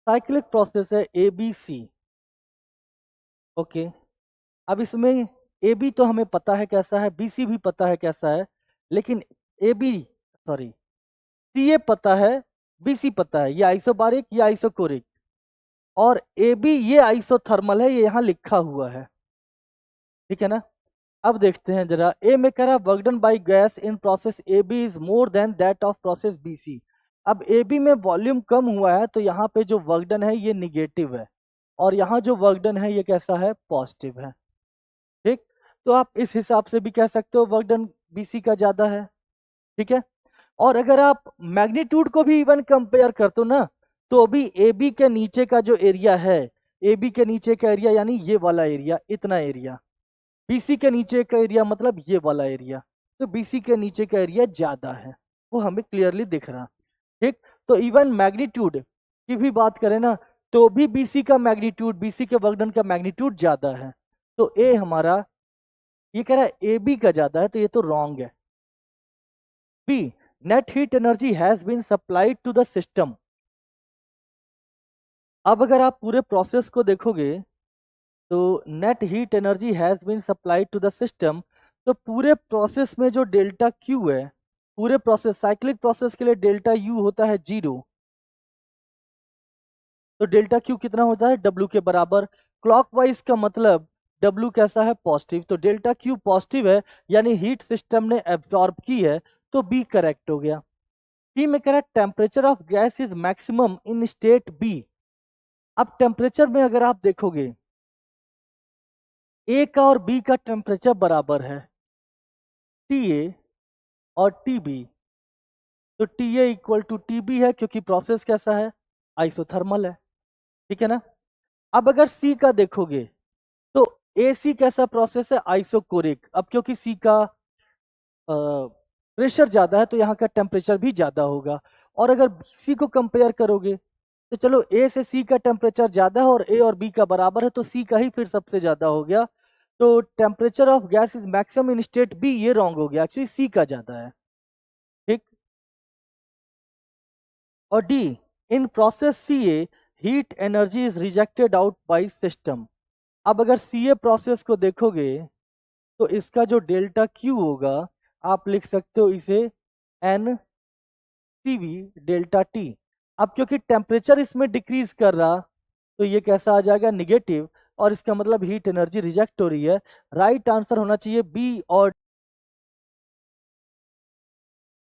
Cyclic process है ABC। Okay, अब इसमें AB तो हमें पता है कैसा है, BC भी पता है कैसा है, लेकिन CA पता है, BC पता है, ये आइसोबारिक या आइसोकोरिक, और AB ये आइसोथर्मल है, ये यहाँ लिखा हुआ है। ठीक है ना। अब देखते हैं जरा, ए में कह रहा work done by gas in process A B is more than that of process B C. अब ए बी में वॉल्यूम कम हुआ है तो यहाँ पे जो वर्क डन है ये निगेटिव है, और यहाँ जो वर्क डन है ये कैसा है, पॉजिटिव है। ठीक, तो आप इस हिसाब से भी कह सकते हो वर्क डन बी सी का ज्यादा है। ठीक है, और अगर आप मैग्नीट्यूड को भी इवन कंपेयर करते हो ना, तो अभी ए बी के नीचे का जो एरिया है, ए बी के नीचे का एरिया यानी ये वाला एरिया, इतना एरिया, बीसी के नीचे का एरिया मतलब ये वाला एरिया, तो बीसी के नीचे का एरिया ज्यादा है, वो हमें क्लियरली दिख रहा। ठीक, तो इवन मैग्नीट्यूड की भी बात करें ना, तो भी बीसी का मैग्नीट्यूड, बीसी के वर्क डन का मैग्नीट्यूड ज्यादा है, तो ए हमारा, ये कह रहा है ए बी का ज्यादा है, तो ये तो रॉन्ग है। B, net heat energy has been supplied to the system. अब अगर आप पूरे प्रोसेस को देखोगे तो net heat energy has been supplied to the system, तो पूरे प्रोसेस में जो डेल्टा क्यू है, पूरे प्रोसेस साइक्लिक प्रोसेस के लिए डेल्टा यू होता है 0, तो डेल्टा क्यू कितना होता है, डब्ल्यू के बराबर। क्लॉकवाइज का मतलब डब्ल्यू कैसा है, पॉजिटिव, तो डेल्टा क्यू पॉजिटिव है, यानी हीट सिस्टम ने एब्जॉर्ब की है, तो बी करेक्ट हो गया। सी में कह रहा है temperature of gas is maximum in state B. अब टेम्परेचर में अगर आप देखोगे, ए का और बी का टेम्परेचर बराबर है, टी ए और टी बी, तो T A equal to T B है, क्योंकि प्रोसेस कैसा है, आइसोथर्मल है। ठीक है ना। अब अगर सी का देखोगे तो ए सी कैसा प्रोसेस है, आइसोकोरिक। अब क्योंकि सी का प्रेशर ज्यादा है तो यहाँ का टेम्परेचर भी ज्यादा होगा, और अगर सी को कंपेयर करोगे तो चलो ए से सी का टेम्परेचर ज्यादा है और ए और बी का बराबर है, तो सी का ही फिर सबसे ज्यादा हो गया, तो temperature of gas is maximum in state B, ये रॉन्ग हो गया, एक्चुअली सी का ज्यादा है। ठीक, और D, in process C A heat energy is rejected out by system. अब अगर सी ए प्रोसेस को देखोगे तो इसका जो डेल्टा क्यू होगा, आप लिख सकते हो इसे N C V delta T. अब क्योंकि टेम्परेचर इसमें डिक्रीज कर रहा, तो ये कैसा आ जाएगा, निगेटिव, और इसका मतलब हीट एनर्जी रिजेक्ट हो रही है। राइट आंसर होना चाहिए बी और